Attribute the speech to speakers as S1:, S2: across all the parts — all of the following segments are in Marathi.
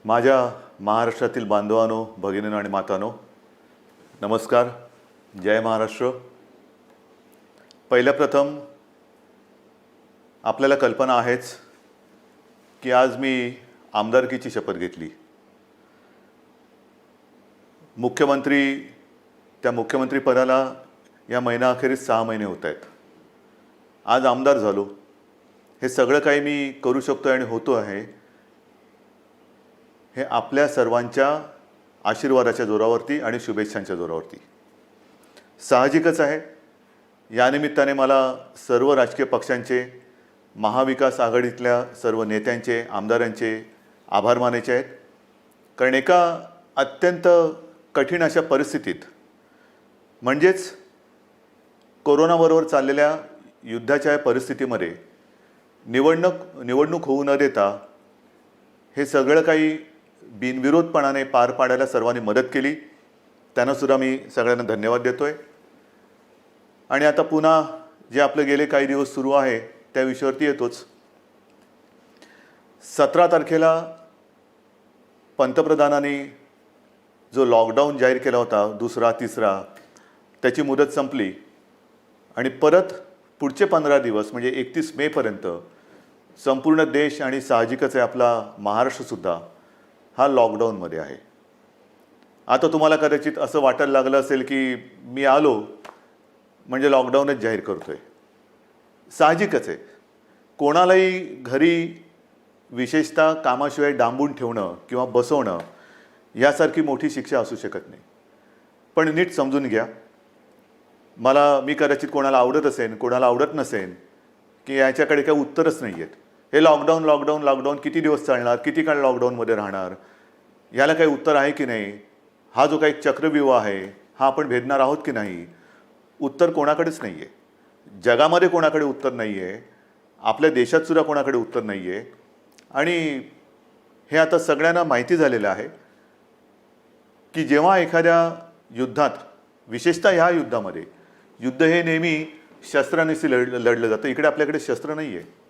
S1: माझ्या महाराष्ट्रातील बांधवांनो, भगिनींनो आणि मातांनो, नमस्कार. जय महाराष्ट्र. पहिल्या प्रथम आपल्याला कल्पना आहेच की आज मी आमदारकीची शपथ घेतली. त्या मुख्यमंत्री पदाला या महिनाअखेरीस 6 महिने होत आहेत. आज आमदार झालो. हे सगळं काही मी करू शकतो आणि होतो आहे हे आपल्या सर्वांच्या आशीर्वादाच्या जोरावरती आणि शुभेच्छांच्या जोरावरती. साहजिकच आहे, या निमित्ताने मला सर्व राजकीय पक्षांचे, महाविकास आघाडीतल्या सर्व नेत्यांचे, आमदारांचे आभार मानायचे आहेत. कारण एका अत्यंत कठीण अशा परिस्थितीत, म्हणजेच कोरोनाबरोबर चाललेल्या युद्धाच्या परिस्थितीमध्ये निवडणूक होऊ न देता हे सगळं काही बिनविरोधपणाने पार पाडायला सर्वांनी मदत केली. त्यांनासुद्धा मी सगळ्यांना धन्यवाद देतोय. आणि आता पुन्हा जे आपले गेले काही दिवस सुरू आहे त्या विषयावरती येतोच. 17 तारखेला पंतप्रधानांनी जो लॉकडाऊन जाहीर केला होता, दुसरा तिसरा, त्याची मुदत संपली आणि परत पुढचे 15 दिवस म्हणजे 31 मेपर्यंत संपूर्ण देश आणि साहजिकच आहे आपला महाराष्ट्रसुद्धा हा लॉकडाऊनमध्ये आहे. आता तुम्हाला कदाचित असं वाटायला लागलं असेल की मी आलो म्हणजे लॉकडाऊनच जाहीर करतोय. साहजिकच आहे, कोणालाही घरी विशेषतः कामाशिवाय डांबून ठेवणं किंवा बसवणं यासारखी मोठी शिक्षा असू शकत नाही. पण नीट समजून घ्या, मी कदाचित कोणाला आवडत असेल, कोणाला आवडत नसेल की याच्याकडे काही उत्तरच नाही आहेत. हे लॉकडाऊन किती दिवस चालणार, किती काळ लॉकडाऊनमध्ये राहणार, याला काही उत्तर आहे की नाही, हा जो काही चक्रव्यूह आहे हा आपण भेदणार आहोत की नाही, उत्तर कोणाकडेच नाही आहे. जगामध्ये कोणाकडे उत्तर नाही आहे, आपल्या देशातसुद्धा कोणाकडे उत्तर नाही आहे. आणि हे आता सगळ्यांना माहिती झालेलं आहे की जेव्हा एखाद्या युद्धात, विशेषतः ह्या युद्धामध्ये, युद्ध हे नेहमी शस्त्रानेच लढलं जातं. इकडे आपल्याकडे शस्त्र नाही आहे.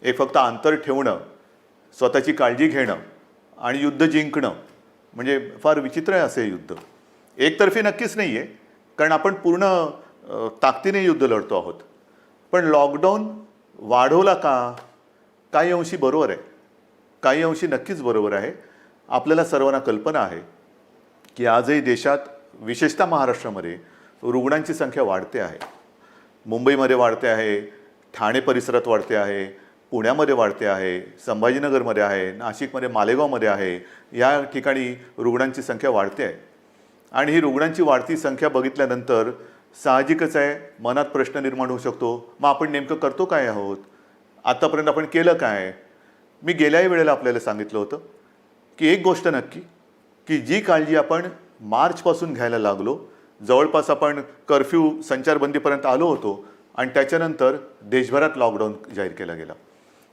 S1: एक फक्त अंतर ठेवणं, स्वतःची काळजी घेणं आणि युद्ध जिंकणं, म्हणजे फार विचित्र आहे असे युद्ध. एकतर्फी नक्कीच नाही आहे, कारण आपण पूर्ण ताकदीने युद्ध लढतो आहोत. पण लॉकडाऊन वाढवला का? काही अंशी बरोबर आहे, काही अंशी नक्कीच बरोबर आहे. आपल्याला सर्वांना कल्पना आहे की आजही देशात, विशेषतः महाराष्ट्रामध्ये रुग्णांची संख्या वाढते आहे. मुंबईमध्ये वाढते आहे, ठाणे परिसरात वाढते आहे, पुण्यामध्ये वाढते आहे, संभाजीनगरमध्ये आहे, नाशिकमध्ये, मालेगावमध्ये आहे. या ठिकाणी रुग्णांची संख्या वाढते आहे. आणि ही रुग्णांची वाढती संख्या बघितल्यानंतर साहजिकच आहे मनात प्रश्न निर्माण होऊ शकतो, मग आपण नेमकं करतो काय आहोत, आतापर्यंत आपण केलं काय? मी गेल्याही वेळेला आपल्याला सांगितलं होतं की एक गोष्ट नक्की, की जी काळजी आपण मार्चपासून घ्यायला लागलो, जवळपास आपण कर्फ्यू, संचारबंदीपर्यंत आलो होतो आणि त्याच्यानंतर देशभरात लॉकडाऊन जाहीर केला गेला.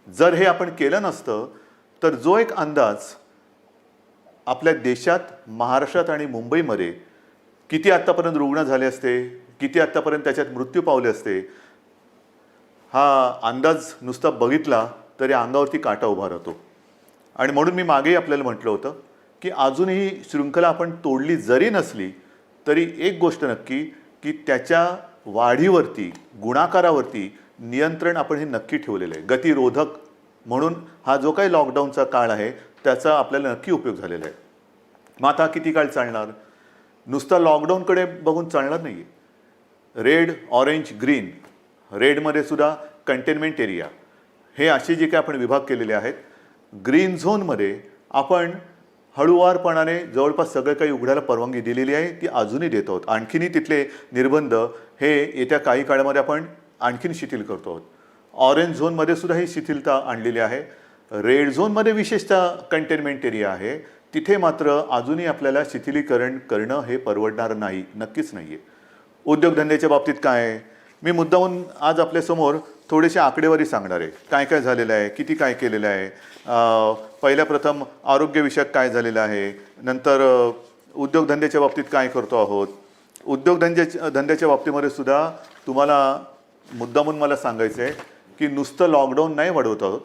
S1: जर हे आपण केलं नसतं तर जो एक अंदाज आपल्या देशात, महाराष्ट्रात आणि मुंबईमध्ये किती आत्तापर्यंत रुग्ण झाले असते, किती आत्तापर्यंत त्याच्यात मृत्यू पावले असते, हा अंदाज नुसता बघितला तरी अंगावरती काटा उभा राहतो. आणि म्हणून मी मागेही आपल्याला म्हटलं होतं की अजूनही शृंखला आपण तोडली जरी नसली तरी एक गोष्ट नक्की, की त्याच्या वाढीवरती, गुणाकारावरती नियंत्रण आपण हे नक्की ठेवलेलं आहे. गतिरोधक म्हणून हा जो काही लॉकडाऊनचा काळ आहे त्याचा आपल्याला नक्की उपयोग झालेला आहे. मग आता किती काळ चालणार? नुसता लॉकडाऊनकडे बघून चालणार नाही आहे. रेड, ऑरेंज, ग्रीन, रेडमध्ये सुद्धा कंटेनमेंट एरिया, हे असे जे काही आपण विभाग केलेले आहेत. ग्रीन झोनमध्ये आपण हळूवारपणाने जवळपास सगळं काही उघडायला परवानगी दिलेली आहे, ती अजूनही देत आहोत. आणखीनही तिथले निर्बंध हे येत्या काही काळामध्ये आपण आणखीन शिथिल करतो आहोत. ऑरेंज झोनमध्ये सुद्धा ही शिथिलता आणलेली आहे. रेड झोनमध्ये विशेषतः कंटेनमेंट एरिया आहे, तिथे मात्र अजूनही आपल्याला शिथिलीकरण करणं हे परवडणार नाही, नक्कीच नाही आहे. उद्योगधंद्याच्या बाबतीत काय आहे? मी मुद्दामून आज आपल्यासमोर थोडीशी आकडेवारी सांगणार आहे. काय काय झालेलं आहे, किती काय केलेलं आहे. पहिल्या प्रथम आरोग्यविषयक काय झालेलं आहे, नंतर उद्योगधंद्याच्या बाबतीत काय करतो आहोत. धंद्याच्या बाबतीमध्ये सुद्धा तुम्हाला मुद्दामून मला सांगायचं आहे की नुसतं लॉकडाऊन नाही वाढवत आहोत,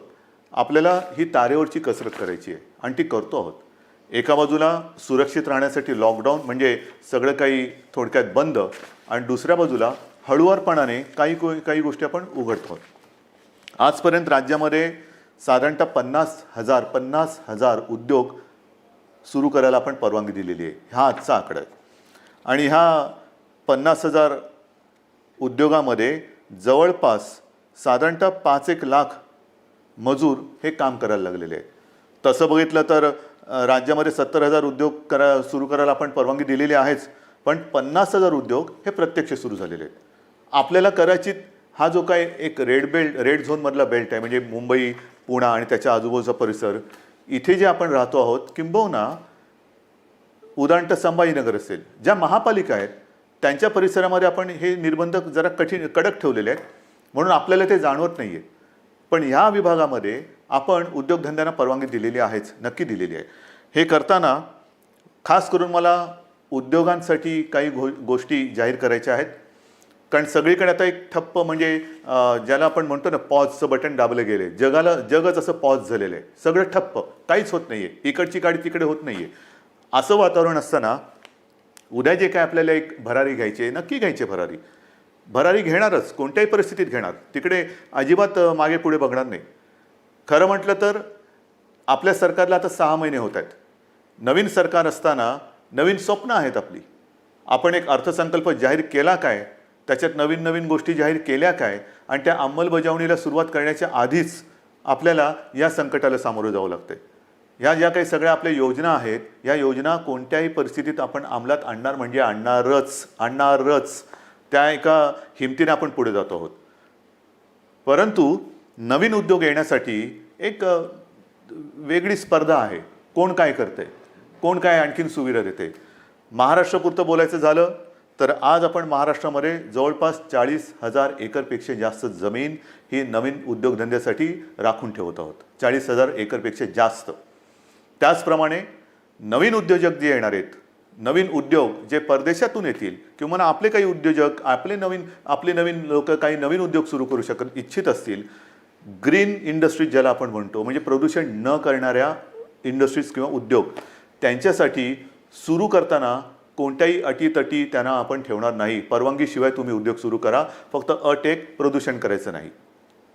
S1: आपल्याला ही तारेवरची कसरत करायची आहे आणि ती करतो आहोत. एका बाजूला सुरक्षित राहण्यासाठी लॉकडाऊन म्हणजे सगळं काही थोडक्यात बंद, आणि दुसऱ्या बाजूला हळुवारपणाने काही गोष्टी आपण उघडतो. आजपर्यंत राज्यामध्ये साधारणतः 50,000 उद्योग सुरू करायला आपण परवानगी दिलेली आहे. हा आजचा आकडा आहे. आणि ह्या 50,000 उद्योगामध्ये जवळपास साधारणतः 5-1 लाख मजूर हे काम करायला लागलेले आहेत. तसं बघितलं तर राज्यामध्ये 70,000 उद्योग सुरू करायला आपण परवानगी दिलेली आहेच, पण 50,000 उद्योग हे प्रत्यक्ष सुरू झालेले आहेत. आपल्याला कदाचित हा जो काय एक रेड झोनमधला बेल्ट आहे, म्हणजे मुंबई, पुणे आणि त्याच्या आजूबाजूचा परिसर, इथे जे आपण राहतो आहोत, किंबहुना उदाहरणतः संभाजीनगर असेल, ज्या महापालिका आहेत त्यांच्या परिसरामध्ये आपण हे निर्बंध जरा कडक ठेवलेले आहेत, म्हणून आपल्याला ते जाणवत नाही आहे. पण ह्या विभागामध्ये आपण उद्योगधंद्यांना परवानगी दिलेली आहेच, नक्की दिलेली आहे. हे करताना खास करून मला उद्योगांसाठी काही गोष्टी जाहीर करायच्या आहेत. कारण सगळीकडे आता एक ठप्प, म्हणजे ज्याला आपण म्हणतो ना, पॉजचं बटन दाबलं गेले, जगच असं पॉज झालेलं आहे, सगळं ठप्प, काहीच होत नाही आहे, इकडची गाडी तिकडे होत नाही आहे. असं वातावरण असताना उद्या जे काय आपल्याला एक भरारी घ्यायची आहे, नक्की घ्यायची भरारी घेणारच, कोणत्याही परिस्थितीत घेणार, तिकडे अजिबात मागे पुढे बघणार नाही. खरं म्हटलं तर आपल्या सरकारला आता 6 महिने होत आहेत. नवीन सरकार असताना नवीन स्वप्न आहेत आपली. आपण एक अर्थसंकल्प जाहीर केला काय, त्याच्यात नवीन गोष्टी जाहीर केल्या काय, आणि त्या अंमलबजावणीला सुरुवात करण्याच्या आधीच आपल्याला या संकटाला सामोरं जावं लागतं. ह्या ज्या काही सगळ्या आपल्या योजना आहेत, या योजना कोणत्याही परिस्थितीत आपण अंमलात आणणार म्हणजे आणणारच. त्या एका हिमतीने आपण पुढे जातो आहोत. परंतु नवीन उद्योग येण्यासाठी एक वेगळी स्पर्धा आहे. कोण काय करते, कोण काय आणखीन सुविधा देते. महाराष्ट्रापुरतं बोलायचं झालं तर आज आपण महाराष्ट्रामध्ये जवळपास 40,000 एकरपेक्षा जास्त जमीन ही नवीन उद्योगधंद्यासाठी राखून ठेवत आहोत. 40,000 एकरपेक्षा जास्त. त्याचप्रमाणे नवीन उद्योजक जे येणार आहेत, नवीन उद्योग जे परदेशातून येतील, किंवा आपले काही उद्योजक, आपले नवीन लोक काही नवीन उद्योग सुरू करू इच्छित असतील, ग्रीन इंडस्ट्रीज ज्याला आपण म्हणतो, म्हणजे प्रदूषण न करणाऱ्या इंडस्ट्रीज किंवा उद्योग, त्यांच्यासाठी सुरू करताना कोणत्याही अटीतटी त्यांना आपण ठेवणार नाही. परवानगीशिवाय तुम्ही उद्योग सुरू करा, फक्त अट एक, प्रदूषण करायचं नाही,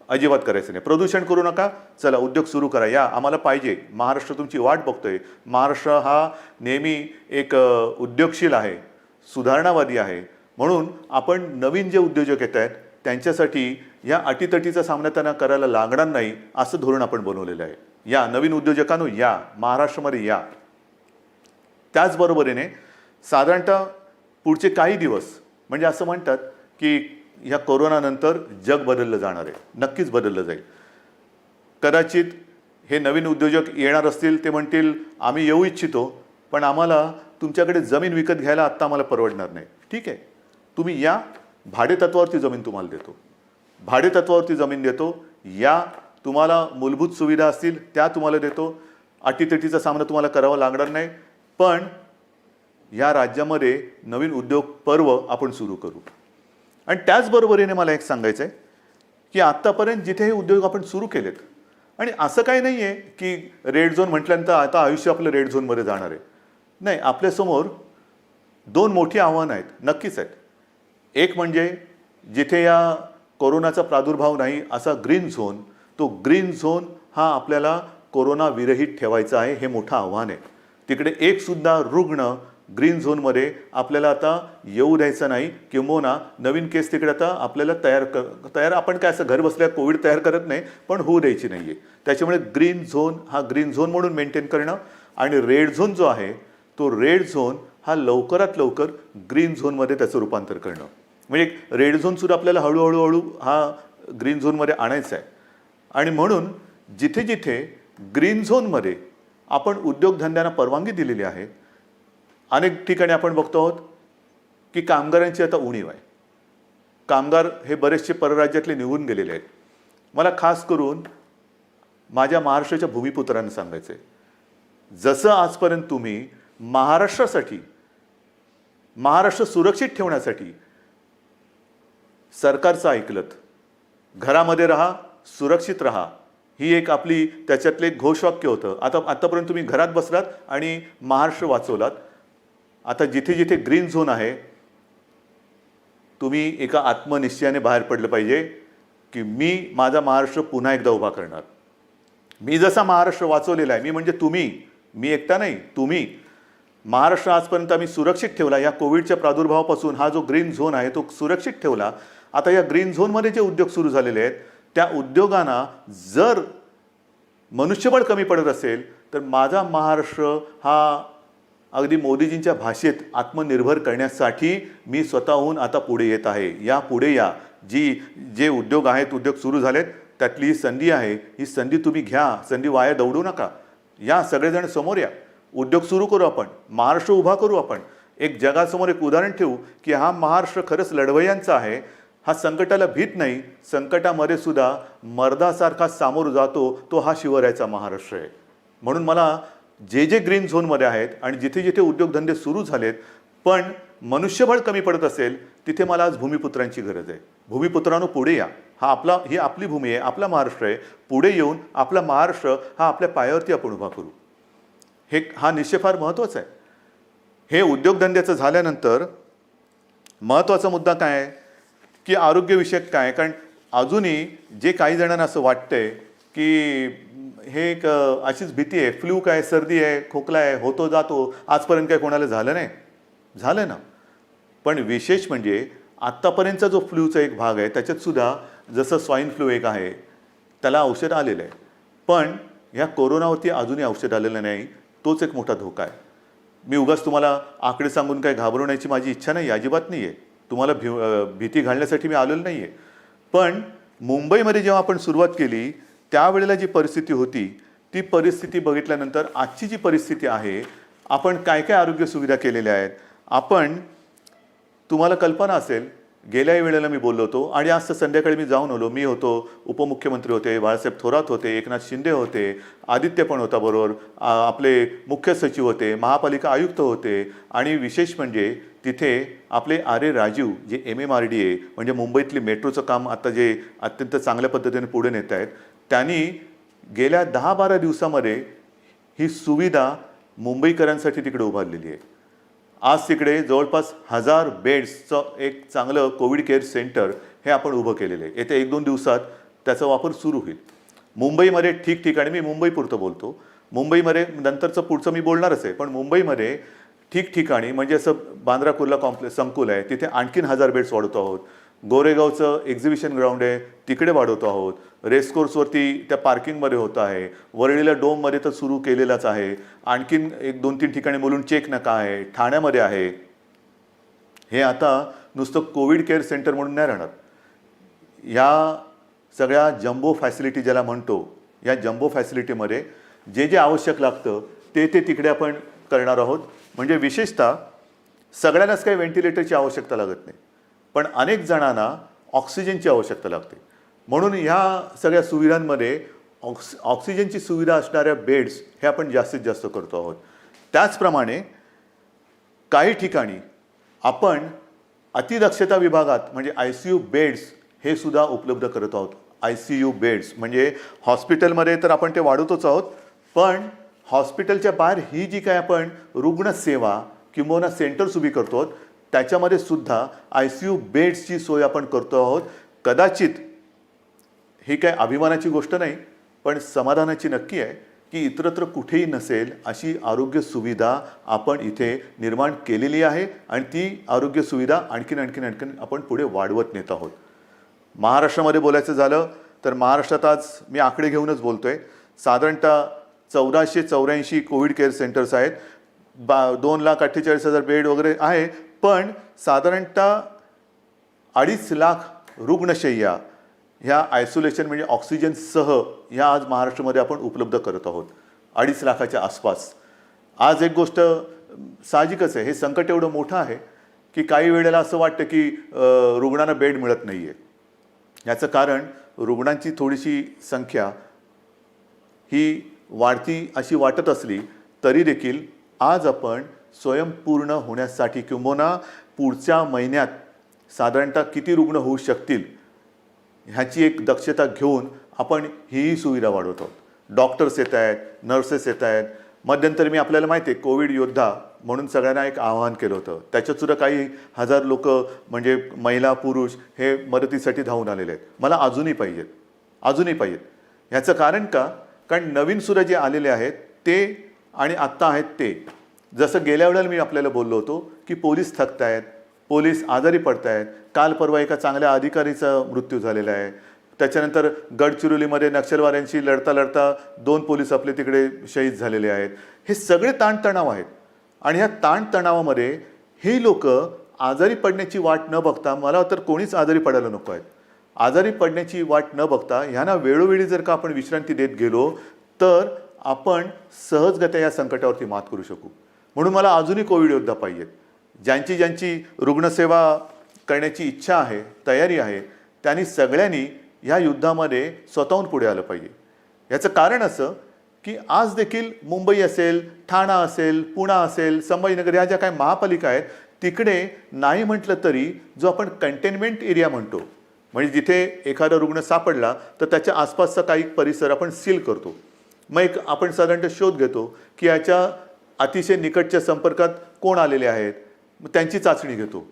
S1: अजिबात करायचं नाही. प्रदूषण करू नका, चला उद्योग सुरू करा, या आम्हाला पाहिजे, महाराष्ट्र तुमची वाट बघतोय. महाराष्ट्र हा नेहमी एक उद्योगशील आहे, सुधारणावादी आहे, म्हणून आपण नवीन जे उद्योजक येत आहेत त्यांच्यासाठी या अटीतटीचा सामना त्यांना करायला लागणार नाही, असं धोरण आपण बनवलेलं आहे. या नवीन उद्योजकांनो, या महाराष्ट्रामध्ये या. त्याचबरोबरीने साधारणतः पुढचे काही दिवस, म्हणजे असं म्हणतात की ह्या कोरोनानंतर जग बदललं जाणार आहे, नक्कीच बदललं जाईल. कदाचित हे नवीन उद्योजक येणार असतील, ते म्हणतील आम्ही येऊ इच्छितो, पण आम्हाला तुमच्याकडे जमीन विकत घ्यायला आत्ता आम्हाला परवडणार नाही. ठीक आहे, तुम्ही या, भाडेतत्वावरती जमीन तुम्हाला देतो, भाडेतत्वावरती जमीन देतो, या, तुम्हाला मूलभूत सुविधा असतील त्या तुम्हाला देतो, अटीतटीचा सामना तुम्हाला करावा लागणार नाही. पण या राज्यामध्ये नवीन उद्योग पर्व आपण सुरू करू. आणि त्याचबरोबरीने मला एक सांगायचं आहे की आत्तापर्यंत जिथे हे उद्योग आपण सुरू केलेत, आणि असं काही नाही आहे की रेड झोन म्हटल्यानंतर आता आयुष्य आपलं रेड झोनमध्ये जाणार आहे, नाही. आपल्यासमोर 2 मोठी आव्हानं आहेत, नक्कीच आहेत. एक म्हणजे जिथे या कोरोनाचा प्रादुर्भाव नाही असा ग्रीन झोन, तो ग्रीन झोन हा आपल्याला कोरोना विरहित ठेवायचा आहे, हे मोठं आव्हान आहे. तिकडे एकसुद्धा रुग्ण ग्रीन झोनमध्ये आपल्याला आता येऊ द्यायचं नाही, किंबहुना नवीन केस तिकडे आता आपल्याला तयार आपण काय असं घर बसल्या कोविड तयार करत नाही, पण होऊ द्यायची नाही आहे. त्याच्यामुळे ग्रीन झोन हा ग्रीन झोन म्हणून मेंटेन करणं, आणि रेड झोन जो आहे तो रेड झोन हा लवकरात लवकर ग्रीन झोनमध्ये त्याचं रूपांतर करणं. म्हणजे रेड झोनसुद्धा आपल्याला हळूहळू हा ग्रीन झोनमध्ये आणायचा आहे. आणि म्हणून जिथे जिथे ग्रीन झोनमध्ये आपण उद्योगधंद्यांना परवानगी दिलेली आहे, अनेक ठिकाणी आपण बघतो आहोत की कामगारांची आता उणीव आहे. कामगार हे बरेचसे परराज्यातले निघून गेलेले आहेत. मला खास करून माझ्या महाराष्ट्राच्या भूमिपुत्रांना सांगायचं आहे, जसं आजपर्यंत तुम्ही महाराष्ट्रासाठी, महाराष्ट्र सुरक्षित ठेवण्यासाठी सरकारचं ऐकलत, घरामध्ये राहा, सुरक्षित राहा, ही एक आपली त्याच्यातले एक घोषवाक्य होतं. आतापर्यंत तुम्ही घरात बसलात आणि महाराष्ट्र वाचवलात. आता जिथे जिथे ग्रीन झोन आहे, तुम्ही एका आत्मनिश्चयाने बाहेर पडलं पाहिजे की मी माझा महाराष्ट्र पुन्हा एकदा उभा करणार. मी जसा महाराष्ट्र वाचवलेला आहे, मी म्हणजे तुम्ही, मी एकटा नाही, तुम्ही. महाराष्ट्र आजपर्यंत आम्ही सुरक्षित ठेवला. या कोविडच्या प्रादुर्भावापासून हा जो ग्रीन झोन आहे तो सुरक्षित ठेवला. आता या ग्रीन झोनमध्ये जे उद्योग सुरू झालेले आहेत त्या उद्योगांना जर मनुष्यबळ कमी पडत असेल तर माझा महाराष्ट्र हा अगदी मोदीजींच्या भाषेत आत्मनिर्भर करण्यासाठी मी स्वतःहून आता पुढे येत आहे. या पुढे या. जे उद्योग आहेत, उद्योग सुरू झालेत, त्यातली ही संधी आहे. ही संधी तुम्ही घ्या. संधी वाया दौडू नका. या सगळेजण समोर या. उद्योग सुरू करू आपण. महाराष्ट्र उभा करू आपण. एक जगासमोर एक उदाहरण ठेवू की हा महाराष्ट्र खरंच लढवय्यांचा आहे. हा संकटाला भीत नाही. संकटामध्ये सुद्धा मर्दासारखा सामोर जातो. तो हा शिवरायाचा महाराष्ट्र आहे. म्हणून मला जे ग्रीन झोनमध्ये आहेत आणि जिथे जिथे उद्योगधंदे सुरू झालेत पण मनुष्यबळ कमी पडत असेल तिथे मला आज भूमिपुत्रांची गरज आहे. भूमिपुत्रांनो पुढे या. ही आपली भूमी आहे, आपला महाराष्ट्र आहे. पुढे येऊन आपला महाराष्ट्र हा आपल्या पायावरती आपण उभा करू. हा निश्चय फार महत्त्वाचा आहे. हे उद्योगधंद्याचं झाल्यानंतर महत्त्वाचा मुद्दा काय आहे की आरोग्यविषयक काय. कारण अजूनही जे काही जणांना असं वाटतंय की हे एक अशीच भीती आहे, फ्लू काय, सर्दी आहे, खोकला आहे, होतो जातो, आजपर्यंत काय कोणाला झालं नाही. झालं ना. पण विशेष म्हणजे आत्तापर्यंतचा जो फ्लूचा एक भाग आहे त्याच्यात सुद्धा जसं स्वाईन फ्लू एक आहे त्याला औषध आलेलं आहे. पण ह्या कोरोनावरती अजूनही औषध आलेलं नाही. तोच एक मोठा धोका आहे. मी उगाच तुम्हाला आकडे सांगून काय घाबरवण्याची माझी इच्छा नाही, अजिबात नाही आहे. तुम्हाला भीती घालण्यासाठी मी आलेलो नाही आहे. पण मुंबईमध्ये जेव्हा आपण सुरुवात केली त्यावेळेला जी परिस्थिती होती ती परिस्थिती बघितल्यानंतर आजची जी परिस्थिती आहे, आपण काय काय आरोग्य सुविधा केलेल्या आहेत. तुम्हाला कल्पना असेल, गेल्याही वेळेला मी बोललो होतो आणि आज संध्याकाळी मी जाऊन आलो. मी होतो, उपमुख्यमंत्री होते, बाळासाहेब थोरात होते, एकनाथ शिंदे होते, आदित्य पण होता बरोबर, आपले मुख्य सचिव होते, महापालिका आयुक्त होते आणि विशेष म्हणजे तिथे आपले आर.ए. राजीव जे MMRDA म्हणजे मुंबईतली मेट्रोचं काम आता जे अत्यंत चांगल्या पद्धतीने पुढे नेत आहेत, त्यांनी गेल्या 10-12 दिवसामध्ये ही सुविधा मुंबईकरांसाठी तिकडे उभारलेली आहे. आज तिकडे जवळपास 1000 बेड्सचं एक चांगलं कोविड केअर सेंटर हे आपण उभं केलेलं आहे. येत्या 1-2 दिवसात त्याचा वापर सुरू होईल. मुंबईमध्ये ठिकठिकाणी, मी मुंबईपुरतं बोलतो, मुंबईमध्ये नंतरचं पुढचं मी बोलणारच आहे, पण मुंबईमध्ये ठिकठिकाणी म्हणजे असं बांद्रा कुर्ला कॉम्प्लेक्स संकुल आहे तिथे आणखीन 1000 बेड्स वाढवतो आहोत. गोरेगावचं एक्झिबिशन ग्राउंड आहे तिकडे वाढवतो आहोत. रेसकोर्सवरती त्या पार्किंगमध्ये होतं आहे. वरळीला डोममध्ये तर सुरू केलेलाच आहे. आणखीन 1-2-3 ठिकाणी मुलुंड चेक नाका आहे, ठाण्यामध्ये आहे. हे आता नुसतं कोविड केअर सेंटर म्हणून नाही राहणार. या सगळ्या जम्बो फॅसिलिटी ज्याला म्हणतो, या जम्बो फॅसिलिटीमध्ये जे आवश्यक लागतं ते तिकडे आपण करणार आहोत. म्हणजे विशेषतः सगळ्यांनाच काही व्हेंटिलेटरची आवश्यकता लागत नाही, पण अनेक जणांना ऑक्सिजनची आवश्यकता लागते. म्हणून ह्या सगळ्या सुविधांमध्ये ऑक्सिजनची सुविधा असणाऱ्या बेड्स हे आपण जास्तीत जास्त करतो आहोत. त्याचप्रमाणे काही ठिकाणी आपण अतिदक्षता विभागात म्हणजे ICU बेड्स हे सुद्धा उपलब्ध करत आहोत. ICU बेड्स म्हणजे हॉस्पिटलमध्ये तर आपण ते वाढवतोच आहोत, पण हॉस्पिटलच्या बाहेर ही जी काय आपण रुग्णसेवा किंवा सेंटर्स उभी करतो त्याच्यामध्ये सुद्धा ICU बेड्सची सोय आपण करतो आहोत. कदाचित ही काय अभिमानाची गोष्ट नाही, पण समाधानाची नक्की आहे की इतरत्र कुठेही नसेल अशी आरोग्य सुविधा आपण इथे निर्माण केलेली आहे आणि ती आरोग्य सुविधा आणखीन आपण पुढे वाढवत नेत आहोत. महाराष्ट्रामध्ये बोलायचं झालं तर महाराष्ट्रात आज मी आकडे घेऊनच बोलतोय, साधारणतः 1484 कोविड केअर सेंटर्स आहेत. 2,48,000 बेड वगैरे आहे, पण साधारणतः 2.5 लाख रुग्णशय्या ह्या आयसोलेशन म्हणजे ऑक्सिजनसह ह्या आज महाराष्ट्रामध्ये आपण उपलब्ध करत आहोत. 2.5 लाखाच्या आसपास. आज एक गोष्ट साहजिकच आहे, हे संकट एवढं मोठं आहे की काही वेळेला असं वाटतं की रुग्णांना बेड मिळत नाही आहे. याचं कारण रुग्णांची थोडीशी संख्या ही वाढती अशी वाटत असली तरी देखील आज आपण स्वयंपूर्ण होण्यासाठी किंबहुना पुढच्या महिन्यात साधारणतः किती रुग्ण होऊ शकतील ह्याची एक दक्षता घेऊन आपण हीही सुविधा वाढवत आहोत. डॉक्टर्स येत आहेत, नर्सेस येत आहेत. मध्यंतरी मी आपल्याला माहिती आहे कोविड योद्धा म्हणून सगळ्यांना एक आवाहन केलं होतं. त्याच्यातसुद्धा काही हजार लोक म्हणजे महिला पुरुष हे मदतीसाठी धावून आलेले आहेत. मला अजूनही पाहिजेत. ह्याचं कारण का? कारण नवीन सुद्धा जे आलेले आहेत ते आणि आत्ता आहेत ते, जसं गेल्या वेळेला मी आपल्याला बोललो होतो की पोलीस थकत आहेत, पोलीस आजारी पडत आहेत. काल परवा एका चांगल्या अधिकारीचा मृत्यू झालेला आहे. त्याच्यानंतर गडचिरोलीमध्ये नक्षलवाद्यांशी लढता लढता 2 पोलीस आपले तिकडे शहीद झालेले आहेत. हे सगळे ताणतणाव आहेत आणि ह्या ताणतणावामध्ये हे लोक आजारी पडण्याची वाट न बघता, मला तर कोणीच आजारी पडायला नको आहेत, आजारी पडण्याची वाट न बघता ह्यांना वेळोवेळी जर का आपण विश्रांती देत गेलो तर आपण सहजगत्या या संकटावरती मात करू शकू. म्हणून मला अजूनही कोविड योद्धा पाहिजेत. ज्यांची रुग्णसेवा करण्याची इच्छा आहे, तयारी आहे, त्यांनी सगळ्यांनी ह्या युद्धामध्ये स्वतःहून पुढे आलं पाहिजे. याचं कारण असं की आज देखील मुंबई असेल, ठाणा असेल, पुणा असेल, संभाजीनगर ह्या ज्या काही महापालिका आहेत तिकडे नाही म्हटलं तरी जो आपण कंटेनमेंट एरिया म्हणतो, म्हणजे जिथे एखादा रुग्ण सापडला तर त्याच्या आसपासचा काही परिसर आपण सील करतो. मग एक आपण साधारणतः शोध घेतो की याच्या अतिशय निकटच्या संपर्कात कोण आलेले आहेत, मग त्यांची चाचणी घेतो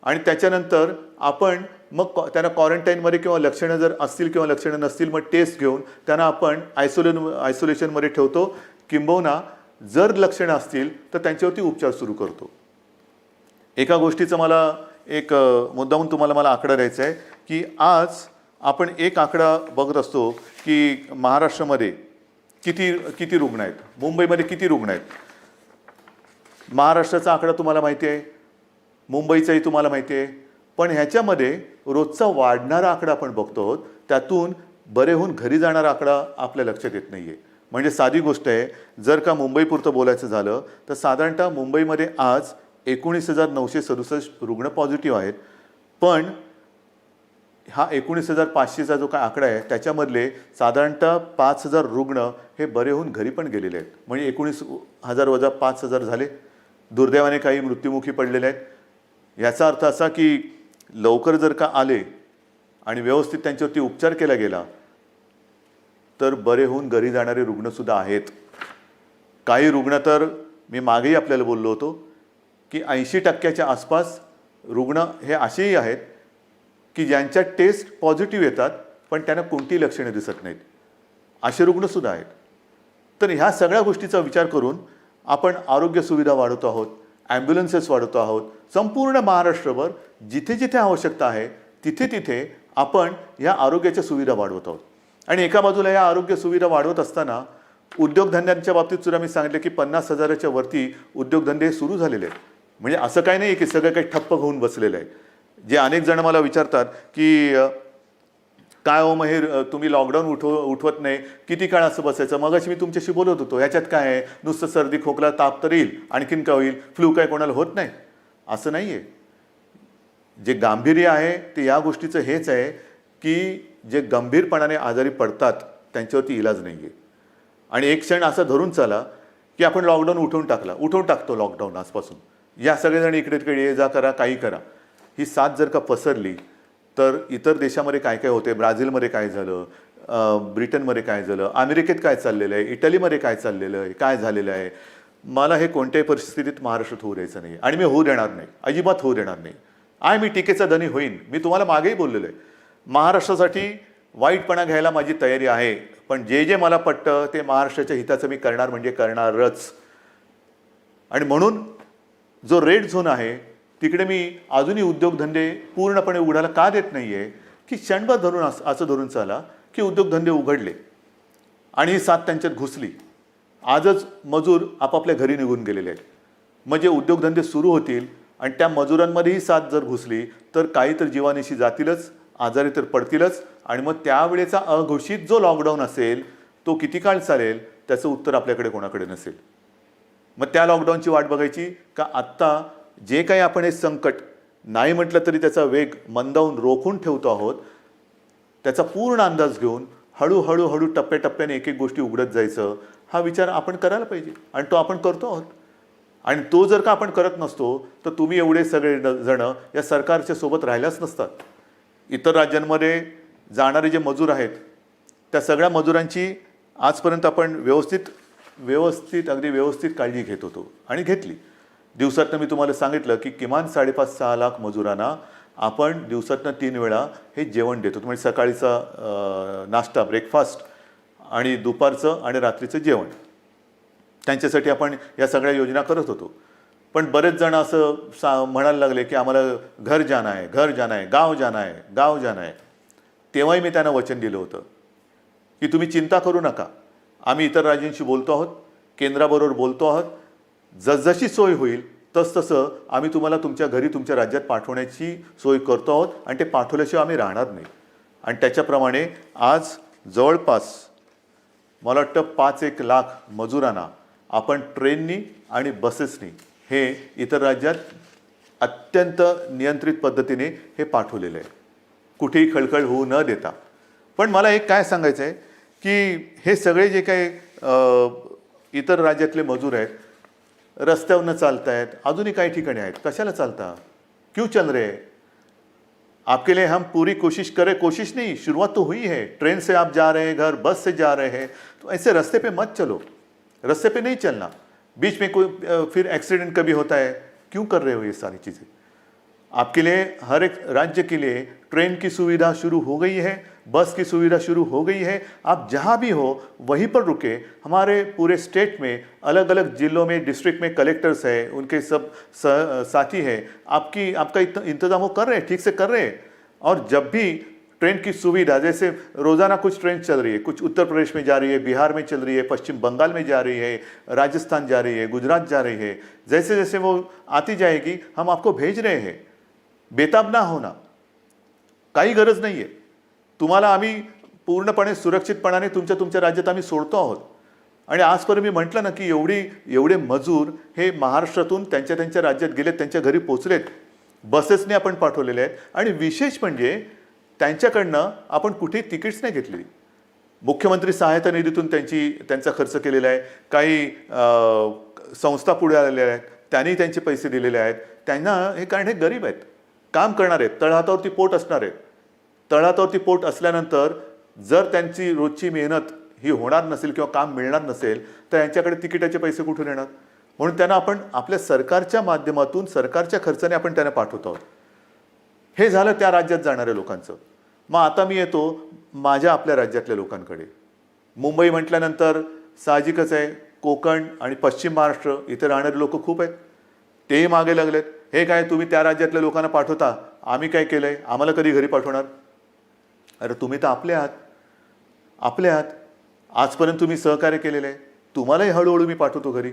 S1: आणि त्याच्यानंतर आपण मग त्यांना क्वारंटाईनमध्ये किंवा लक्षणं जर असतील किंवा लक्षणं नसतील मग टेस्ट घेऊन त्यांना आपण आयसोलेशनमध्ये ठेवतो. किंबहुना जर लक्षणं असतील तर त्यांच्यावरती उपचार सुरू करतो. एका गोष्टीचं मला एक मुद्दामून तुम्हाला मला आकडा द्यायचा आहे की आज आपण एक आकडा बघत असतो की महाराष्ट्रामध्ये किती रुग्ण आहेत, मुंबईमध्ये किती रुग्ण आहेत. महाराष्ट्राचा आकडा तुम्हाला माहिती आहे, मुंबईचाही तुम्हाला माहिती आहे, पण ह्याच्यामध्ये रोजचा वाढणारा आकडा आपण बघतो आहोत. त्यातून बरे होऊन घरी जाणारा आकडा आपल्या लक्षात येत नाही आहे. म्हणजे साधी गोष्ट आहे, जर का मुंबईपुरतं बोलायचं झालं तर साधारणतः मुंबईमध्ये आज 19,967 रुग्ण पॉझिटिव्ह आहेत. पण हा 19,500चा जो काय आकडा आहे त्याच्यामधले साधारणतः 5,000 रुग्ण हे बरे होऊन घरी पण गेलेले आहेत. म्हणजे 19,000 वजा 5,000 झाले. दुर्दैवाने काही मृत्युमुखी पडलेले आहेत. याचा अर्थ असा की लवकर जर का आले आणि व्यवस्थित त्यांच्यावरती उपचार केला गेला तर बरे होऊन घरी जाणारे रुग्णसुद्धा आहेत. काही रुग्ण तर मी मागेही आपल्याला बोललो होतो की 80% आसपास रुग्ण हे असेही आहेत की ज्यांच्या टेस्ट पॉझिटिव्ह येतात पण त्यांना कोणतीही लक्षणे दिसत नाहीत. असे रुग्णसुद्धा आहेत. तर ह्या सगळ्या गोष्टीचा विचार करून आपण आरोग्य सुविधा वाढवतो आहोत, ॲम्ब्युलन्सेस वाढवतो आहोत. संपूर्ण महाराष्ट्रभर जिथे जिथे आवश्यकता आहे तिथे तिथे आपण ह्या आरोग्याच्या सुविधा वाढवत आहोत. आणि एका बाजूला या आरोग्य सुविधा वाढवत असताना उद्योगधंद्यांच्या बाबतीत सुद्धा मी सांगितलं की 50,000च्या वरती उद्योगधंदे सुरू झालेले आहेत. म्हणजे असं काही नाही की सगळं काही ठप्प होऊन बसलेलं आहे. जे अनेक जण मला विचारतात की काय हो महेर, तुम्ही लॉकडाऊन उठवत नाही, किती काळ असं बसायचं. मगाशी मी तुमच्याशी बोलत होतो, ह्याच्यात काय आहे, नुसतं सर्दी खोकला ताप तर येईल, आणखीन काय होईल, फ्लू काय कोणाला होत नाही असं नाही आहे. जे गांभीर्य आहे ते या गोष्टीचं हेच आहे की जे गंभीरपणाने आजारी पडतात त्यांच्यावरती इलाज नाही आहे. आणि एक क्षण असा धरून चाला की आपण लॉकडाऊन उठवून टाकतो लॉकडाऊन आजपासून. या सगळेजण इकडे तिकडे ये जा करा, काही करा. ही साथ जर का पसरली तर इतर देशामध्ये काय काय होते, ब्राझीलमध्ये काय झालं, ब्रिटनमध्ये काय झालं, अमेरिकेत काय चाललेलं आहे, इटलीमध्ये काय चाललेलं आहे, काय झालेलं आहे. मला हे कोणत्याही परिस्थितीत महाराष्ट्रात होऊ द्यायचं नाही आणि मी होऊ देणार नाही, अजिबात होऊ देणार नाही. मी टीकेचा धनी होईन. मी तुम्हाला मागेही बोललेलो आहे, महाराष्ट्रासाठी वाईटपणा घ्यायला माझी तयारी आहे. पण जे जे मला पटतं ते महाराष्ट्राच्या हिताचं मी करणार म्हणजे करणारच. आणि म्हणून जो रेड झोन आहे तिकडे मी अजूनही उद्योगधंदे पूर्णपणे उघडायला का देत नाही आहे की क्षणभर धरून असं धरून चाला की उद्योगधंदे उघडले आणि ही साथ त्यांच्यात घुसली. आजच मजूर आपापल्या घरी निघून गेलेले आहेत. म्हणजे उद्योगधंदे सुरू होतील आणि त्या मजुरांमध्येही साथ जर घुसली तर काही तर जीवानिशी जातीलच, आजारी तर पडतीलच. आणि मग त्यावेळेचा अघोषित जो लॉकडाऊन असेल तो किती काळ चालेल त्याचं उत्तर आपल्याकडे कोणाकडे नसेल. मग त्या लॉकडाऊनची वाट बघायची का आत्ता जे काही आपण हे संकट नाही म्हटलं तरी त्याचा वेग मंदावून रोखून ठेवतो आहोत, त्याचा पूर्ण अंदाज घेऊन हळूहळू टप्प्याटप्प्याने एक एक गोष्टी उघडत जायचं, हा विचार आपण करायला पाहिजे आणि तो आपण करतो आहोत. आणि तो जर का आपण करत नसतो तर तुम्ही एवढे सगळे जण या सरकारच्या सोबत राहिल्याच नसतात. इतर राज्यांमध्ये जाणारे जे मजूर आहेत त्या सगळ्या मजुरांची आजपर्यंत आपण अगदी व्यवस्थित काळजी घेत होतो आणि घेतली. दिवसातनं मी तुम्हाला सांगितलं की किमान 5.5-6 लाख मजुरांना आपण दिवसातनं 3 वेळा हे जेवण देतो. म्हणजे सकाळीचा नाश्ता, ब्रेकफास्ट आणि दुपारचं आणि रात्रीचं जेवण, त्यांच्यासाठी आपण या सगळ्या योजना करत होतो. पण बरेच जण असं म्हणायला लागले की आम्हाला घर जाना आहे, गाव जाना आहे. तेव्हाही मी त्यांना वचन दिलं होतं की तुम्ही चिंता करू नका, आम्ही इतर राज्यांशी बोलतो आहोत, केंद्राबरोबर बोलतो आहोत, जसजशी सोय होईल तसतसं आम्ही तुम्हाला तुमच्या घरी तुमच्या राज्यात पाठवण्याची सोय करतो आहोत आणि ते पाठवल्याशिवाय आम्ही राहणार नाही. आणि त्याच्याप्रमाणे आज जवळपास मला वाटतं 5-1 लाख मजुरांना आपण ट्रेननी आणि बसेसनी हे इतर राज्यात अत्यंत नियंत्रित पद्धतीने हे पाठवलेलं आहे, कुठेही खळखळ होऊ न देता. पण मला एक काय सांगायचं आहे की हे सगळे जे काही इतर राज्यातले मजूर आहेत, रस्त्यावरनं चालत आहेत, अजूनही काही ठिकाणी आहेत, कशाला चालता, क्यों चल रहे? आपके लिए हम पूरी कोशिश नहीं, शुरुआत तो हुई है. ट्रेन से आप जा रहे हैं घर, बस से जा रहे हैं, तो ऐसे रास्ते पे मत चलो, रास्ते पे नहीं चलना. बीच में कोई फिर एक्सीडेंट कभी होता है, क्यों कर रहे हो ये सारी चीज़ें? आपके लिए हर एक राज्य के लिए ट्रेन की सुविधा शुरू हो गई है, बस की सुविधा शुरू हो गई है. आप जहाँ भी हो वहीं पर रुके. हमारे पूरे स्टेट में अलग अलग जिलों में, डिस्ट्रिक्ट में कलेक्टर्स हैं, उनके सब साथी हैं, आपका इंतज़ाम वो कर रहे हैं, ठीक से कर रहे हैं. और जब भी ट्रेन की सुविधा, जैसे रोज़ाना कुछ ट्रेन चल रही है, कुछ उत्तर प्रदेश में जा रही है, बिहार में चल रही है, पश्चिम बंगाल में जा रही है, राजस्थान जा रही है, गुजरात जा रही है, जैसे जैसे वो आती जाएगी हम आपको भेज रहे हैं. बेताब ना होना, काही गरज नाही आहे. तुम्हाला आम्ही पूर्णपणे सुरक्षितपणाने तुमच्या राज्यात आम्ही सोडतो आहोत. आणि आजपर्यंत मी म्हटलं ना की एवढे मजूर हे महाराष्ट्रातून त्यांच्या राज्यात गेलेत, त्यांच्या घरी पोचलेत, बसेसने आपण पाठवलेले आहेत. आणि विशेष म्हणजे त्यांच्याकडनं आपण कुठेही तिकीट्स नाही घेतलेली. मुख्यमंत्री सहायता निधीतून त्यांचा खर्च केलेला आहे. काही संस्था पुढे आलेल्या आहेत, त्यांनी त्यांचे पैसे दिलेले आहेत. त्यांना हे, कारण हे गरीब आहेत, काम करणार आहेत, तळहातावरती पोट असणार आहेत. तळहातावरती पोट असल्यानंतर जर त्यांची रोजची मेहनत ही होणार नसेल किंवा काम मिळणार नसेल तर यांच्याकडे तिकिटाचे पैसे कुठून येणार? म्हणून त्यांना आपण आपल्या सरकारच्या माध्यमातून, सरकारच्या खर्चाने आपण त्यांना पाठवतो आहोत. हे झालं त्या राज्यात जाणाऱ्या लोकांचं. मग आता मी येतो माझ्या आपल्या राज्यातल्या लोकांकडे. मुंबई म्हटल्यानंतर साहजिकच आहे, कोकण आणि पश्चिम महाराष्ट्र इथे राहणारे लोक खूप आहेत. तेही मागे लागलेत, हे काय तुम्ही त्या राज्यातल्या लोकांना पाठवता, आम्ही काय केलंय, आम्हाला कधी घरी पाठवणार? अरे तुम्ही तर आपले आहात. आजपर्यंत तुम्ही सहकार्य केलेलं आहे, तुम्हालाही हळूहळू मी पाठवतो घरी.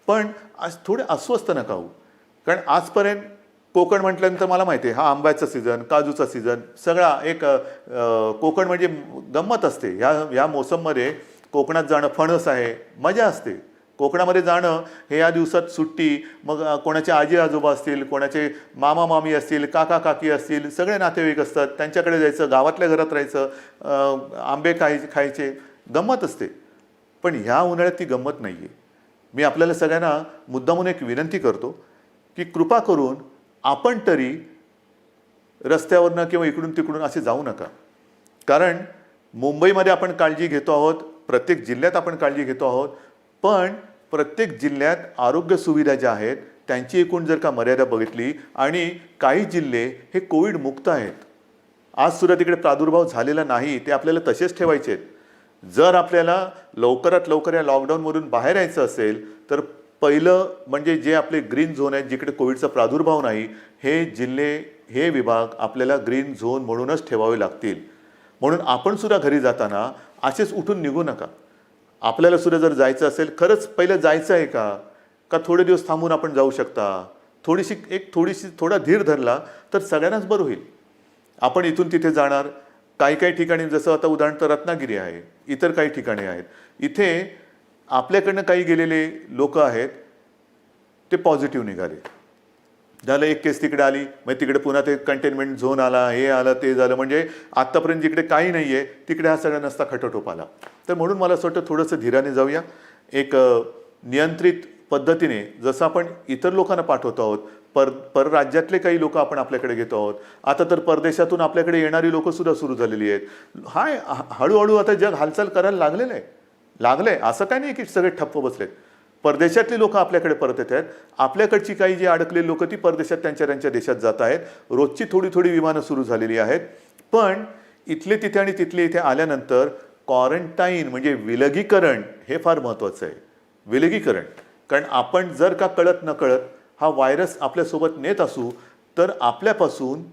S1: पण आज थोडे अस्वस्थ नका होऊ, कारण आजपर्यंत कोकण म्हटल्यानंतर मला माहिती आहे हा आंब्याचा सीझन, काजूचा सीझन, सगळा एक कोकण म्हणजे गंमत असते. ह्या मोसममध्ये कोकणात जाणं, फणस आहे, मजा असते. कोकणामध्ये जाणं हे या दिवसात सुट्टी, मग कोणाचे आजी आजोबा असतील, कोणाचे मामा मामी असतील, काका काकी असतील, सगळे नातेवाईक असतात, त्यांच्याकडे जायचं, गावातल्या घरात राहायचं, आंबे खायचे, गंमत असते. पण ह्या उन्हाळ्यात ती गंमत नाही आहे. मी आपल्याला सगळ्यांना मुद्दामून एक विनंती करतो की कृपा करून आपण तरी रस्त्यावरनं किंवा इकडून तिकडून असे जाऊ नका. कारण मुंबईमध्ये आपण काळजी घेतो आहोत, प्रत्येक जिल्ह्यात आपण काळजी घेतो आहोत, पण प्रत्येक जिल्ह्यात आरोग्य सुविधा ज्या आहेत त्यांची एकूण जर का मर्यादा बघितली, आणि काही जिल्हे हे कोविड मुक्त आहेत, आज सुद्धा तिकडे प्रादुर्भाव झालेला नाही, ते आपल्याला तसेच ठेवायचे आहेत. जर आपल्याला लवकरात लवकर या लॉकडाऊनमधून बाहेर यायचं असेल तर पहिलं म्हणजे जे आपले ग्रीन झोन आहेत, जिकडे कोविडचा प्रादुर्भाव नाही, हे जिल्हे, हे विभाग आपल्याला ग्रीन झोन म्हणूनच ठेवावे लागतील. म्हणून आपण सुद्धा घरी जाताना असेच उठून निघू नका. आपल्याला सुद्धा जर जायचं असेल, खरंच पहिलं जायचं आहे का थोडे दिवस थांबून आपण जाऊ शकता, थोडा धीर धरला तर सगळ्यांनाच बरं होईल. आपण इथून तिथे जाणार, काही ठिकाणी जसं आता उदाहरण रत्नागिरी आहे, इतर काही ठिकाणी आहेत, इथे आपल्याकडनं काही गेलेले लोक आहेत, ते पॉझिटिव्ह निघाले. झालं एक केस तिकडे आली, मग तिकडे पुन्हा ते कंटेनमेंट झोन आला, हे आलं ते झालं, म्हणजे आत्तापर्यंत जिकडे काही नाही आहे तिकडे हा सगळा नसता खटोटोप आला. तर म्हणून मला असं वाटतं थोडंसं धीराने जाऊया, एक नियंत्रित पद्धतीने, जसं आपण इतर लोकांना पाठवतो आहोत परराज्यातले काही लोक आपण आपल्याकडे घेतो आहोत. आता तर परदेशातून आपल्याकडे येणारी लोकंसुद्धा सुरू झालेली आहेत. हळूहळू आता जग हालचाल करायला लागलंय. असं काही नाही की सगळे ठप्प बसलेत. परदेशातली लोक आपल्याकडे परत येत आहेत. आपल्याकडची काही जी अडकलेली लोक ती परदेशात त्यांच्या देशात जात आहेत. रोजची थोडी विमानं सुरू झालेली आहेत. पण इथले तिथे आणि तिथले इथे आल्यानंतर क्वारंटाईन म्हणजे विलगीकरण हे फार महत्त्वाचं आहे. विलगीकरण, कारण आपण जर का कळत नकळत हा व्हायरस आपल्यासोबत नेत असू तर आपल्यापासून,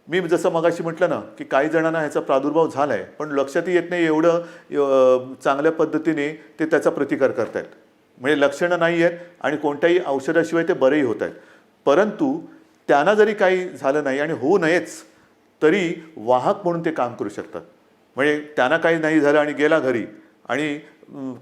S1: मी जसं मगाशी म्हटलं ना की काही जणांना ह्याचा प्रादुर्भाव झाला आहे पण लक्षातही येत नाही एवढं चांगल्या पद्धतीने ते त्याचा प्रतिकार करतायत. म्हणजे लक्षणं नाही आहेत आणि कोणत्याही औषधाशिवाय ते बरेही होत आहेत. परंतु त्यांना जरी काही झालं नाही आणि होऊ नयेच तरी वाहक म्हणून ते काम करू शकतात. म्हणजे त्यांना काही नाही झालं आणि गेला घरी आणि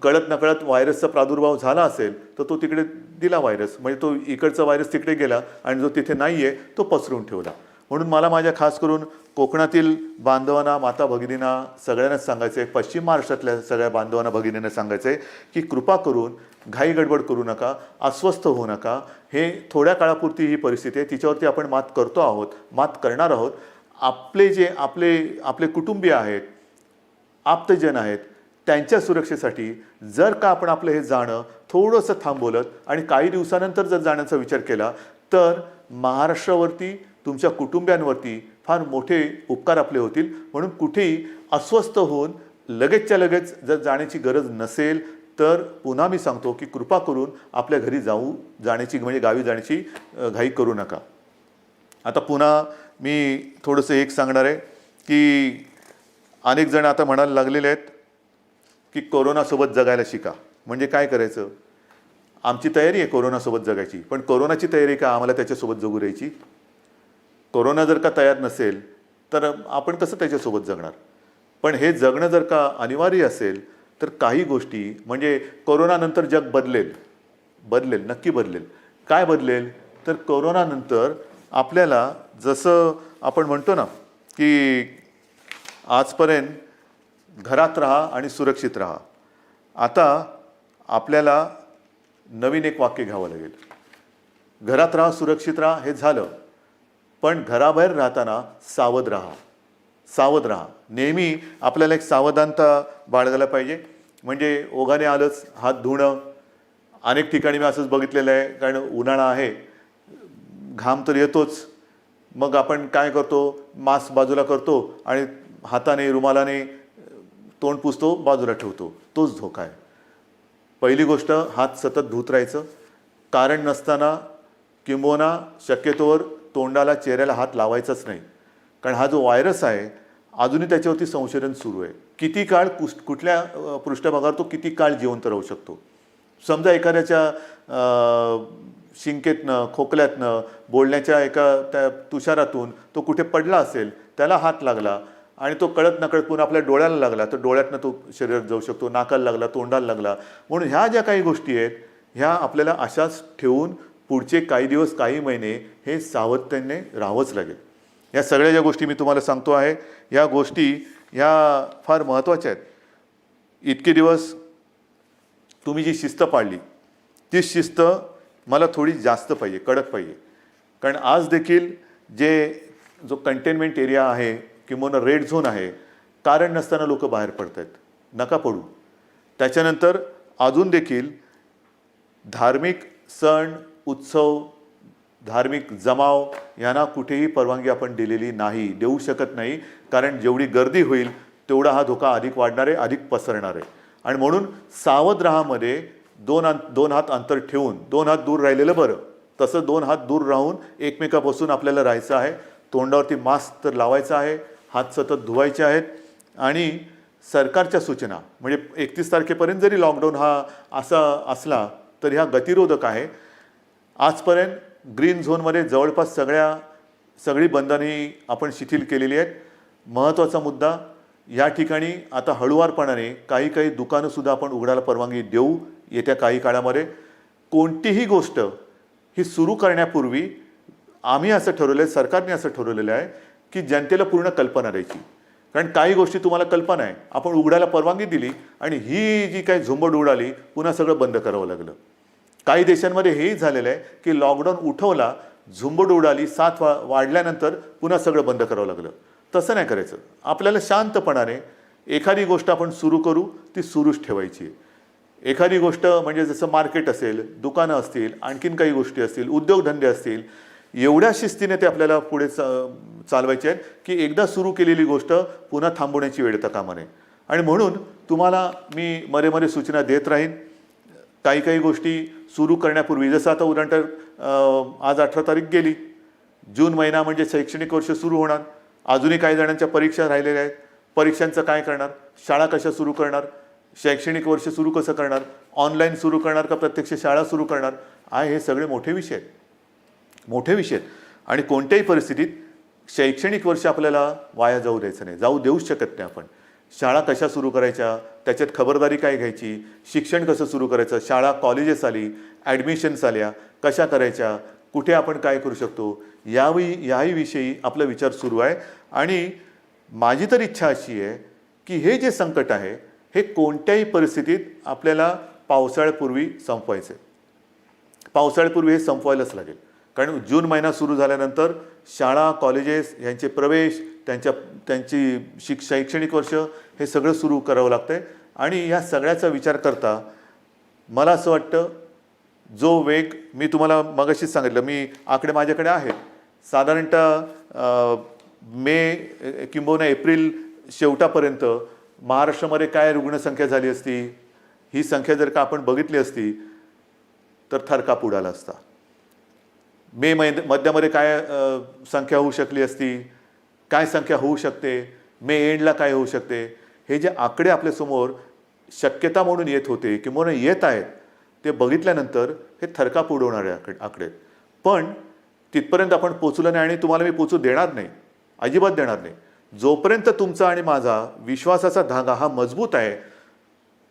S1: कळत नकळत व्हायरसचा प्रादुर्भाव झाला असेल तर तो तिकडे दिला व्हायरस, म्हणजे तो इकडचा व्हायरस तिकडे गेला आणि जो तिथे नाही आहे तो पसरून ठेवला. म्हणून मला माझ्या खास करून कोकणातील बांधवांना, माता भगिनींना सगळ्यांनाच सांगायचं आहे, पश्चिम महाराष्ट्रातल्या सगळ्या बांधवांना भगिनींना सांगायचं आहे की कृपा करून घाई गडबड करू नका, अस्वस्थ होऊ नका. हे थोड्या काळापुरती ही परिस्थिती आहे, तिच्यावरती आपण मात करतो आहोत, मात करणार आहोत. आपले कुटुंबीय आहेत, आप्तजन आहेत, त्यांच्या सुरक्षेसाठी जर का आपण आपलं हे जाणं थोडंसं थांबवलं आणि काही दिवसानंतर जर जाण्याचा विचार केला तर महाराष्ट्रावरती, तुमच्या कुटुंबियांवरती फार मोठे उपकार आपले होतील. म्हणून कुठेही अस्वस्थ होऊन लगेचच्या लगेच जर जाण्याची गरज नसेल तर पुन्हा मी सांगतो की कृपा करून आपल्या घरी जाण्याची म्हणजे गावी जाण्याची घाई करू नका. आता पुन्हा मी थोडंसं एक सांगणार आहे की अनेक जण आता म्हणायला लागलेले आहेत की कोरोनासोबत जगायला शिका. म्हणजे काय करायचं? आमची तयारी आहे कोरोनासोबत जगायची, पण कोरोनाची तयारी का आम्हाला त्याच्यासोबत जगू द्यायची? कोरोना जर का तयार नसेल तर आपण कसं त्याच्यासोबत जगणार? पण हे जगणं जर का अनिवार्य असेल तर काही गोष्टी, म्हणजे कोरोनानंतर जग बदलेल, नक्की बदलेल. काय बदलेल? तर कोरोनानंतर आपल्याला जसं आपण म्हणतो ना की आजपर्यंत घरात राहा आणि सुरक्षित राहा, आता आपल्याला नवीन एक वाक्य घ्यावं लागेल. घरात राहा, सुरक्षित राहा हे झालं, पण घराबाहेर राहताना सावध राहा. नेहमी आपल्याला एक सावधानता बाळगायला पाहिजे. म्हणजे ओघाने आलंच हात धुणं. अनेक ठिकाणी मी असंच बघितलेलं आहे, कारण उन्हाळा आहे, घाम तर येतोच, मग आपण काय करतो, मास्क बाजूला करतो आणि हाताने रुमालाने तोंड पुसतो, बाजूला ठेवतो. तोच धोका आहे. पहिली गोष्ट, हात सतत धुत राहायचं. कारण नसताना किंबहुना शक्यतोवर तोंडाला, चेहऱ्याला हात लावायचाच नाही. कारण हा जो व्हायरस आहे अजूनही त्याच्यावरती संशोधन सुरू आहे. किती काळ कुठल्या पृष्ठभागावर तो किती काळ जिवंत राहू शकतो. समजा एखाद्याच्या शिंकेतनं, खोकल्यातनं, बोलण्याच्या एका त्या तुषारातून तो कुठे पडला असेल, त्याला हात लागला आणि तो कळत नकळत पुन्हा आपल्या डोळ्याला लागला तर डोळ्यातनं तो शरीरात जाऊ शकतो, नाकाला लागला, तोंडाला लागला. म्हणून ह्या ज्या काही गोष्टी आहेत ह्या आपल्याला अशाच ठेवून पुढचे काही दिवस, काही महिने हे सावधतेने राहावंच लागेल. या सगळ्या ज्या गोष्टी मी तुम्हाला सांगतो आहे, या गोष्टी ह्या फार महत्त्वाच्या आहेत. इतके दिवस तुम्ही जी शिस्त पाळली ती शिस्त मला थोडी जास्त पाहिजे, कडक पाहिजे. कारण आज देखील जो कंटेनमेंट एरिया आहे किंवा रेड झोन आहे, कारण नसताना लोक बाहेर पडत आहेत. नका पडू. त्याच्यानंतर अजून देखील धार्मिक सण, उत्सव, धार्मिक जमाव यांना कुठेही परवानगी आपण दिलेली नाही, देऊ शकत नाही. कारण जेवढी गर्दी होईल तेवढा हा धोका अधिक वाढणार आहे, अधिक पसरणार आहे. आणि म्हणून सावध राहामध्ये दोन हात अंतर ठेवून, 2 हात दूर राहिलेलं बरं. तसं 2 हात दूर राहून एकमेकापासून आपल्याला राहायचं आहे. तोंडावरती मास्क तर लावायचा आहे, हात सतत धुवायचे आहेत. आणि सरकारच्या सूचना, म्हणजे 31 तारखेपर्यंत जरी लॉकडाऊन हा असा असला तरी हा गतिरोधक आहे. आजपर्यंत ग्रीन झोनमध्ये जवळपास सगळी बंधने आपण शिथिल केलेली आहेत. महत्त्वाचा मुद्दा, या ठिकाणी आता हळूवारपणाने काही दुकानंसुद्धा आपण उघडायला परवानगी देऊ येत्या काही काळामध्ये. कोणतीही गोष्ट ही सुरू करण्यापूर्वी आम्ही असं ठरवलं आहे, सरकारने असं ठरवलेलं आहे की जनतेला पूर्ण कल्पना द्यायची. कारण काही गोष्टी तुम्हाला कल्पना आहे, आपण उघडायला परवानगी दिली आणि ही जी काही झुंबड उडाली पुन्हा सगळं बंद करावं लागलं. काही देशांमध्ये हेही झालेलं आहे की लॉकडाऊन उठवला झुंबड उडाली, साथ वाढल्यानंतर पुन्हा सगळं बंद करावं लागलं. तसं नाही करायचं. आपल्याला शांतपणाने एखादी गोष्ट आपण सुरू करू, ती सुरूच ठेवायची. एखादी गोष्ट म्हणजे जसं मार्केट असेल, दुकानं असतील, आणखीन काही गोष्टी असतील, उद्योगधंदे असतील, एवढ्या शिस्तीने ते आपल्याला पुढे चालवायचे आहेत की एकदा सुरू केलेली गोष्ट पुन्हा थांबवण्याची वेळ येता कामा नये. आणि म्हणून तुम्हाला मी मध्ये सूचना देत राहीन. काही काही गोष्टी सुरू करण्यापूर्वी, जसं आता उदाहरणार्थ आज 18 तारीख गेली, जून महिना म्हणजे शैक्षणिक वर्ष सुरू होणार. अजूनही काही जणांच्या परीक्षा राहिलेल्या आहेत. परीक्षांचं काय करणार, शाळा कशा सुरू करणार, शैक्षणिक वर्ष सुरू कसं करणार, ऑनलाईन सुरू करणार का प्रत्यक्ष शाळा सुरू करणार, हे सगळे मोठे विषय आहेत. मोठे विषय आहेत. आणि कोणत्याही परिस्थितीत शैक्षणिक वर्ष आपल्याला वाया जाऊ द्यायचं नाही, जाऊ देऊच शकत नाही आपण. शाळा कशा सुरू करायच्या, त्याच्यात खबरदारी काय घ्यायची, शिक्षण कसं सुरू करायचं, शाळा कॉलेजेस आली, ॲडमिशन्स आल्या, कशा करायच्या, कुठे आपण काय करू शकतो, याही विषयी आपला विचार सुरू आहे. आणि माझी तर इच्छा अशी आहे की हे जे संकट आहे हे कोणत्याही परिस्थितीत आपल्याला पावसाळ्यापूर्वी संपवायचं आहे. पावसाळ्यापूर्वी हे संपवायलाच लागेल. कारण जून महिना सुरू झाल्यानंतर शाळा कॉलेजेस यांचे प्रवेश, त्यांची शैक्षणिक वर्ष हे सगळं सुरू करावं लागतं आहे. आणि या सगळ्याचा विचार करता मला असं वाटतं, जो वेग मी तुम्हाला मगाशीच सांगितलं, मी आकडे माझ्याकडे आहेत, साधारणतः मे किंबहुना एप्रिल शेवटापर्यंत महाराष्ट्रामध्ये काय रुग्णसंख्या झाली असती, ही संख्या जर का आपण बघितली असती तर थरकाप उडाला असता. मे मध्यामध्ये काय संख्या होऊ शकली असती, काय संख्या होऊ शकते, मे एंडला काय होऊ शकते, हे जे आकडे आपल्यासमोर शक्यता म्हणून येत होते किंवा येत आहेत, ते बघितल्यानंतर हे थरकाप उडवणारे आकडे. पण तिथपर्यंत आपण पोचलो नाही आणि तुम्हाला मी पोचू देणार नाही, अजिबात देणार नाही. जोपर्यंत तुमचा आणि माझा विश्वासाचा धागा हा मजबूत आहे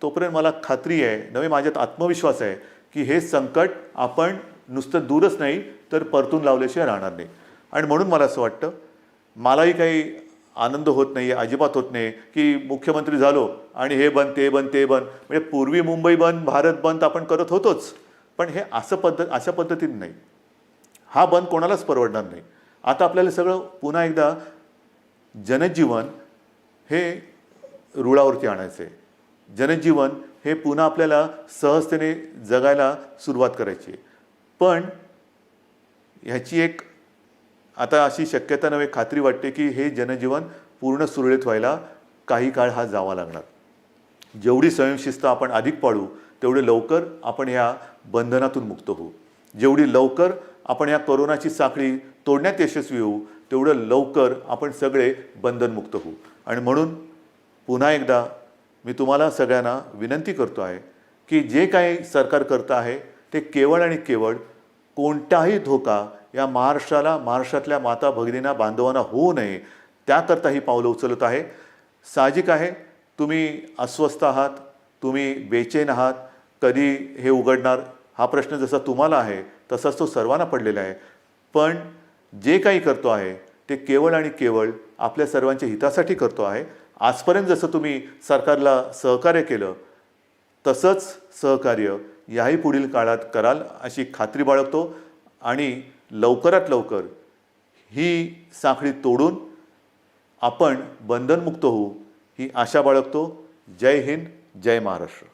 S1: तोपर्यंत मला खात्री आहे, नवे माझ्यात आत्मविश्वास आहे की हे संकट आपण नुसतं दूरच नाही तर परतून लावल्याशिवाय राहणार नाही. आणि म्हणून मला असं वाटतं, मलाही काही आनंद होत नाही, अजिबात होत नाही की मुख्यमंत्री झालो आणि हे बंद ते बंद ते बंद. म्हणजे पूर्वी मुंबई बंद, भारत बंद आपण करत होतोच, पण हे अशा पद्धतीने नाही. हा बंद कोणालाच परवडणार नाही. आता आपल्याला सगळं पुन्हा एकदा जनजीवन हे रुळावरती आणायचं आहे. जनजीवन हे पुन्हा आपल्याला सहजतेने जगायला सुरुवात करायची. पण ह्याची एक आता अशी शक्यता नव्हे, खात्री वाटते की हे जनजीवन पूर्ण सुरळीत व्हायला काही काळ हा जावा लागणार. जेवढी स्वयंशिस्त आपण अधिक पाळू तेवढे लवकर आपण ह्या बंधनातून मुक्त होऊ. जेवढी लवकर आपण या कोरोनाची साखळी तोडण्यात यशस्वी होऊ तेवढं लवकर आपण सगळे बंधनमुक्त होऊ. आणि म्हणून पुन्हा एकदा मी तुम्हाला सगळ्यांना विनंती करतो आहे की जे काही सरकार करतं आहे ते केवळ आणि केवळ कोणताही धोका या महाराष्ट्राला, महाराष्ट्रातल्या माता भगिनींना, बांधवांना होऊ नये त्याकरता ही पावलं उचलत आहे. साहजिक आहे, तुम्ही अस्वस्थ आहात, तुम्ही बेचैन आहात, कधी हे उघडणार हा प्रश्न जसा तुम्हाला आहे तसाच तो सर्वांना पडलेला आहे. पण जे काही करतो आहे ते केवळ आणि केवळ आपल्या सर्वांच्या हितासाठी करतो आहे. आजपर्यंत जसं तुम्ही सरकारला सहकार्य केलं तसंच सहकार्य याही पुढील काळात कराल अशी खात्री बाळगतो. आणि लवकरात लवकर ही साखळी तोडून आपण बंधनमुक्त होऊ ही आशा बाळगतो. जय हिंद, जय महाराष्ट्र.